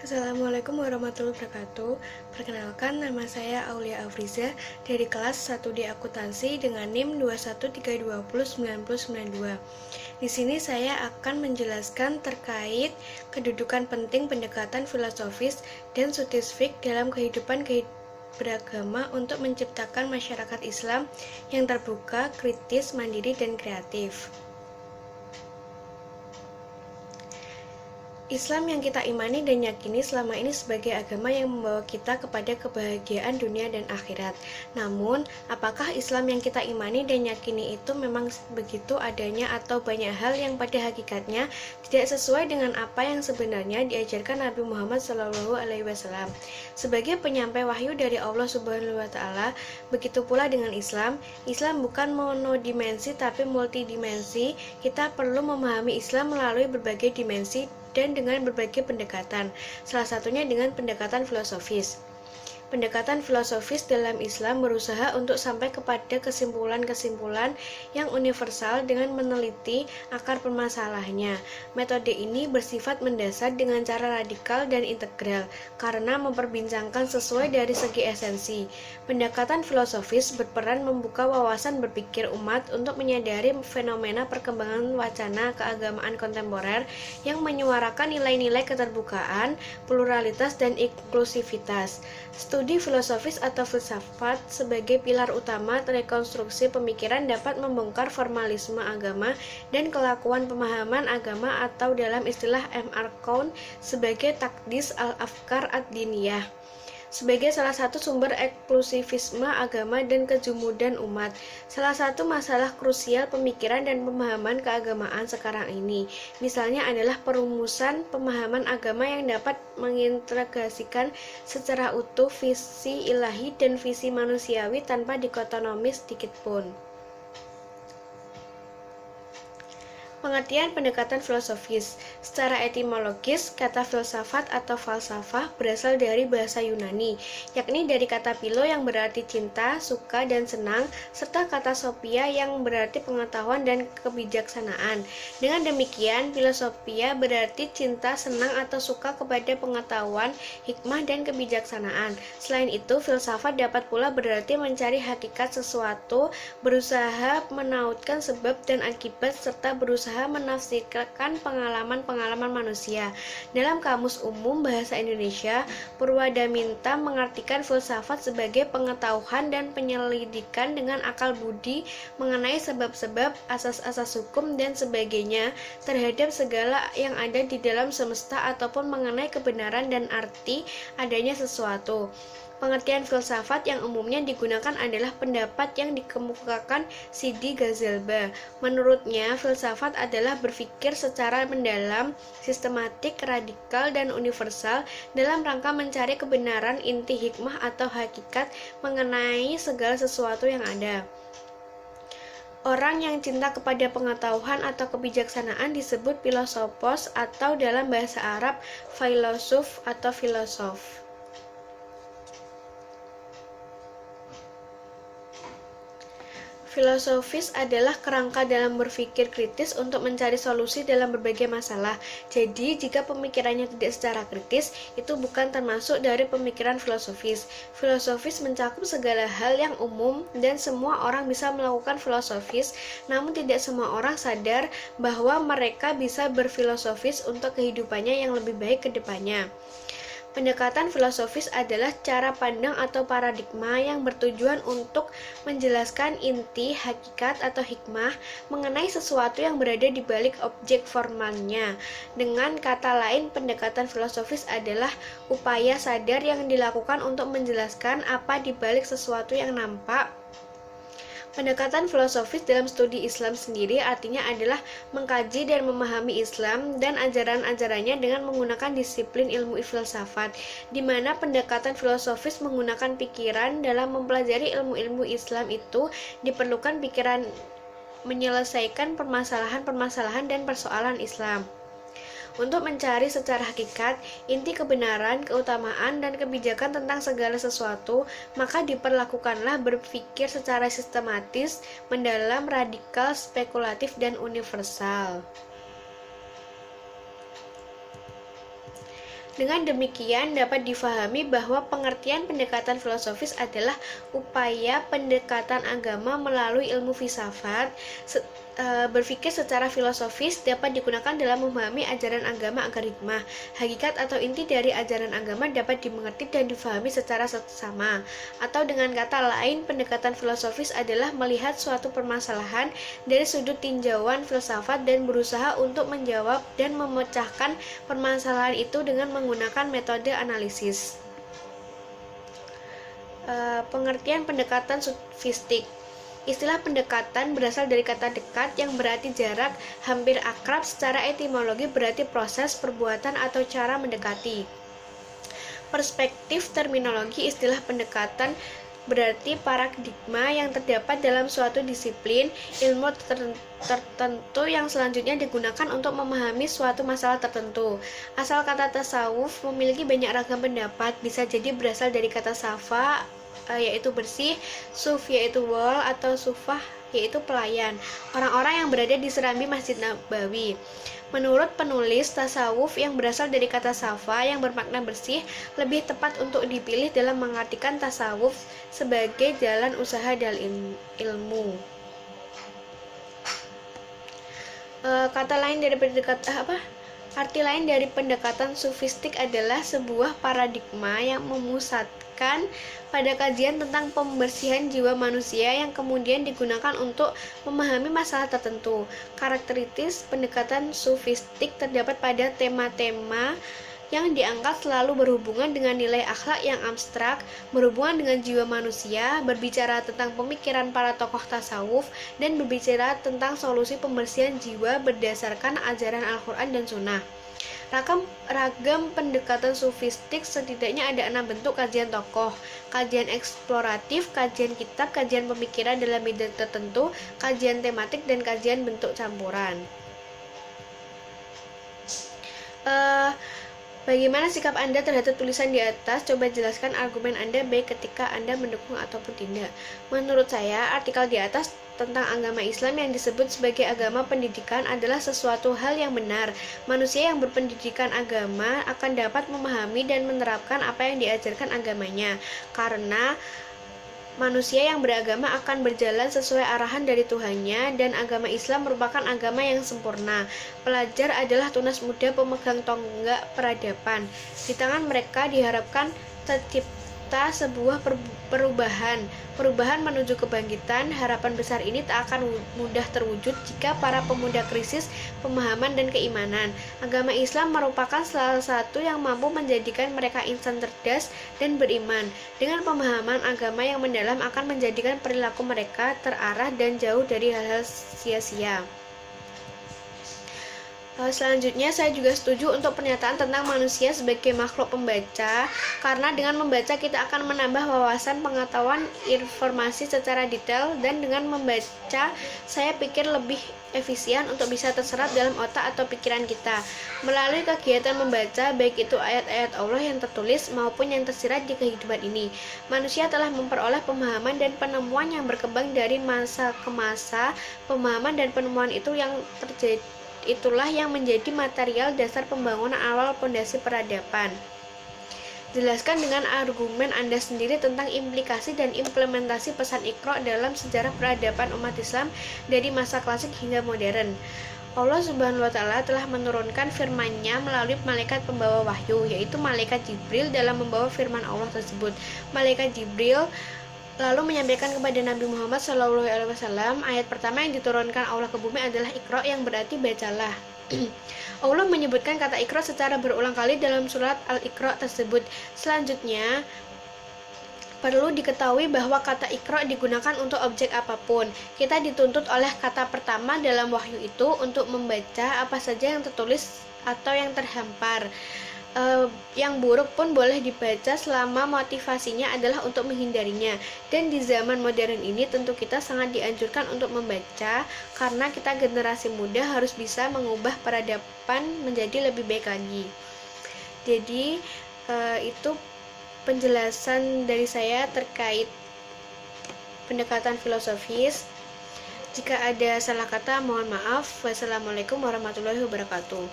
Assalamualaikum warahmatullahi wabarakatuh. Perkenalkan, nama saya Aulia Afriza dari kelas 1D Akuntansi dengan NIM 213209092. Di sini saya akan menjelaskan terkait kedudukan penting pendekatan filosofis dan scientific dalam kehidupan beragama untuk menciptakan masyarakat Islam yang terbuka, kritis, mandiri, dan kreatif. Islam yang kita imani dan yakini selama ini sebagai agama yang membawa kita kepada kebahagiaan dunia dan akhirat. Namun, apakah Islam yang kita imani dan yakini itu memang begitu adanya atau banyak hal yang pada hakikatnya tidak sesuai dengan apa yang sebenarnya diajarkan Nabi Muhammad SAW? Sebagai penyampai wahyu dari Allah Subhanahu wa Ta'ala, begitu pula dengan Islam. Islam bukan monodimensi tapi multidimensi. Kita perlu memahami Islam melalui berbagai dimensi dan dengan berbagai pendekatan, salah satunya dengan pendekatan filosofis. Pendekatan filosofis dalam Islam berusaha untuk sampai kepada kesimpulan-kesimpulan yang universal dengan meneliti akar permasalahannya. Metode ini bersifat mendasar dengan cara radikal dan integral karena memperbincangkan sesuai dari segi esensi. Pendekatan filosofis berperan membuka wawasan berpikir umat untuk menyadari fenomena perkembangan wacana keagamaan kontemporer yang menyuarakan nilai-nilai keterbukaan, pluralitas, dan inklusivitas. Studi filosofis atau filsafat sebagai pilar utama rekonstruksi pemikiran dapat membongkar formalisme agama dan kelakuan pemahaman agama atau dalam istilah M.R. Cohn sebagai takdis al-afkar ad-diniyah sebagai salah satu sumber eksklusivisme agama dan kejumudan umat. Salah satu masalah krusial pemikiran dan pemahaman keagamaan sekarang ini, misalnya adalah perumusan pemahaman agama yang dapat mengintegrasikan secara utuh visi ilahi dan visi manusiawi tanpa dikotomi sedikitpun. Pengertian pendekatan filosofis. Secara etimologis, kata filsafat atau falsafah berasal dari bahasa Yunani, yakni dari kata philo yang berarti cinta, suka, dan senang, serta kata sophia yang berarti pengetahuan dan kebijaksanaan. Dengan demikian, filosofia berarti cinta, senang, atau suka kepada pengetahuan, hikmah, dan kebijaksanaan. Selain itu, filsafat dapat pula berarti mencari hakikat sesuatu, berusaha menautkan sebab dan akibat, serta berusaha menafsirkan pengalaman-pengalaman manusia. Dalam Kamus Umum Bahasa Indonesia, Purwadaminta mengartikan filsafat sebagai pengetahuan dan penyelidikan dengan akal budi mengenai sebab-sebab, asas-asas hukum, dan sebagainya terhadap segala yang ada di dalam semesta ataupun mengenai kebenaran dan arti adanya sesuatu. Pengertian filsafat yang umumnya digunakan adalah pendapat yang dikemukakan Sidi Ghazalba. Menurutnya, filsafat adalah berpikir secara mendalam, sistematik, radikal, dan universal dalam rangka mencari kebenaran, inti, hikmah, atau hakikat mengenai segala sesuatu yang ada. Orang yang cinta kepada pengetahuan atau kebijaksanaan disebut filosofos atau dalam bahasa Arab, filosof atau filosof. Filosofis adalah kerangka dalam berpikir kritis untuk mencari solusi dalam berbagai masalah. Jadi, jika pemikirannya tidak secara kritis, itu bukan termasuk dari pemikiran filosofis. Filosofis mencakup segala hal yang umum dan semua orang bisa melakukan filosofis, namun tidak semua orang sadar bahwa mereka bisa berfilosofis untuk kehidupannya yang lebih baik ke depannya. Pendekatan filosofis adalah cara pandang atau paradigma yang bertujuan untuk menjelaskan inti, hakikat, atau hikmah mengenai sesuatu yang berada di balik objek formalnya. Dengan kata lain, pendekatan filosofis adalah upaya sadar yang dilakukan untuk menjelaskan apa di balik sesuatu yang nampak. Pendekatan filosofis dalam studi Islam sendiri artinya adalah mengkaji dan memahami Islam dan ajaran-ajarannya dengan menggunakan disiplin ilmu filsafat, di mana pendekatan filosofis menggunakan pikiran dalam mempelajari ilmu-ilmu Islam itu diperlukan pikiran menyelesaikan permasalahan-permasalahan dan persoalan Islam. Untuk mencari secara hakikat, inti kebenaran, keutamaan, dan kebijakan tentang segala sesuatu, maka diperlakukanlah berpikir secara sistematis, mendalam, radikal, spekulatif, dan universal. Dengan demikian dapat difahami bahwa pengertian pendekatan filosofis adalah upaya pendekatan agama melalui ilmu filsafat. Berpikir secara filosofis dapat digunakan dalam memahami ajaran agama agar hikmah, hakikat atau inti dari ajaran agama dapat dimengerti dan difahami secara seksama. Atau dengan kata lain, pendekatan filosofis adalah melihat suatu permasalahan dari sudut tinjauan filsafat dan berusaha untuk menjawab dan memecahkan permasalahan itu dengan menggunakan metode analisis. Pengertian pendekatan sofistik. Istilah pendekatan berasal dari kata dekat yang berarti jarak, hampir akrab. Secara etimologi berarti proses, perbuatan, atau cara mendekati. Perspektif terminologi istilah pendekatan berarti paradigma yang terdapat dalam suatu disiplin ilmu tertentu yang selanjutnya digunakan untuk memahami suatu masalah tertentu. Asal kata tasawuf memiliki banyak ragam pendapat, bisa jadi berasal dari kata safa, yaitu bersih, suf yaitu wall, atau sufah yaitu pelayan, orang-orang yang berada di serambi Masjid Nabawi. Menurut penulis, tasawuf yang berasal dari kata safa yang bermakna bersih lebih tepat untuk dipilih dalam mengartikan tasawuf sebagai jalan usaha dalam ilmu. Arti lain dari pendekatan sofistik adalah sebuah paradigma yang memusatkan pada kajian tentang pembersihan jiwa manusia yang kemudian digunakan untuk memahami masalah tertentu. Karakteristik pendekatan sofistik terdapat pada tema-tema yang diangkat selalu berhubungan dengan nilai akhlak yang abstrak, berhubungan dengan jiwa manusia, berbicara tentang pemikiran para tokoh tasawuf, dan berbicara tentang solusi pembersihan jiwa berdasarkan ajaran Al-Quran dan Sunnah. Ragam pendekatan sofistik setidaknya ada 6 bentuk kajian tokoh: kajian eksploratif, kajian kitab, kajian pemikiran dalam bidang tertentu, kajian tematik, dan kajian bentuk campuran. Bagaimana sikap Anda terhadap tulisan di atas? Coba jelaskan argumen Anda baik ketika Anda mendukung ataupun tidak. Menurut saya, artikel di atas tentang agama Islam yang disebut sebagai agama pendidikan adalah sesuatu hal yang benar. Manusia yang berpendidikan agama akan dapat memahami dan menerapkan apa yang diajarkan agamanya, karena manusia yang beragama akan berjalan sesuai arahan dari Tuhannya, dan agama Islam merupakan agama yang sempurna. Pelajar adalah tunas muda pemegang tonggak peradaban. Di tangan mereka diharapkan tercipta sebuah perubahan menuju kebangkitan. Harapan besar ini tak akan mudah terwujud jika para pemuda krisis pemahaman dan keimanan. Agama Islam merupakan salah satu yang mampu menjadikan mereka insan cerdas dan beriman. Dengan pemahaman agama yang mendalam akan menjadikan perilaku mereka terarah dan jauh dari hal-hal sia-sia. Selanjutnya, saya juga setuju untuk pernyataan tentang manusia sebagai makhluk pembaca, karena dengan membaca kita akan menambah wawasan, pengetahuan, informasi secara detail, dan dengan membaca saya pikir lebih efisien untuk bisa terserap dalam otak atau pikiran kita. Melalui kegiatan membaca, baik itu ayat-ayat Allah yang tertulis maupun yang tersirat di kehidupan ini, manusia telah memperoleh pemahaman dan penemuan yang berkembang dari masa ke masa. Pemahaman dan penemuan itulah yang menjadi material dasar pembangunan awal pondasi peradaban. Jelaskan dengan argumen Anda sendiri tentang implikasi dan implementasi pesan Iqra dalam sejarah peradaban umat Islam dari masa klasik hingga modern. Allah Subhanahu wa Ta'ala telah menurunkan firman-Nya melalui malaikat pembawa wahyu, yaitu malaikat Jibril dalam membawa firman Allah tersebut. Malaikat Jibril lalu menyampaikan kepada Nabi Muhammad SAW, ayat pertama yang diturunkan Allah ke bumi adalah Iqra, yang berarti bacalah. Allah menyebutkan kata Iqra secara berulang kali dalam surat Al-Iqra tersebut. Selanjutnya, perlu diketahui bahwa kata Iqra digunakan untuk objek apapun. Kita dituntut oleh kata pertama dalam wahyu itu untuk membaca apa saja yang tertulis atau yang terhampar. Yang buruk pun boleh dibaca selama motivasinya adalah untuk menghindarinya. Dan di zaman modern ini tentu kita sangat dianjurkan untuk membaca, karena kita generasi muda harus bisa mengubah peradaban menjadi lebih baik lagi. Jadi itu penjelasan dari saya terkait pendekatan filosofis. Jika ada salah kata mohon maaf. Wassalamualaikum warahmatullahi wabarakatuh.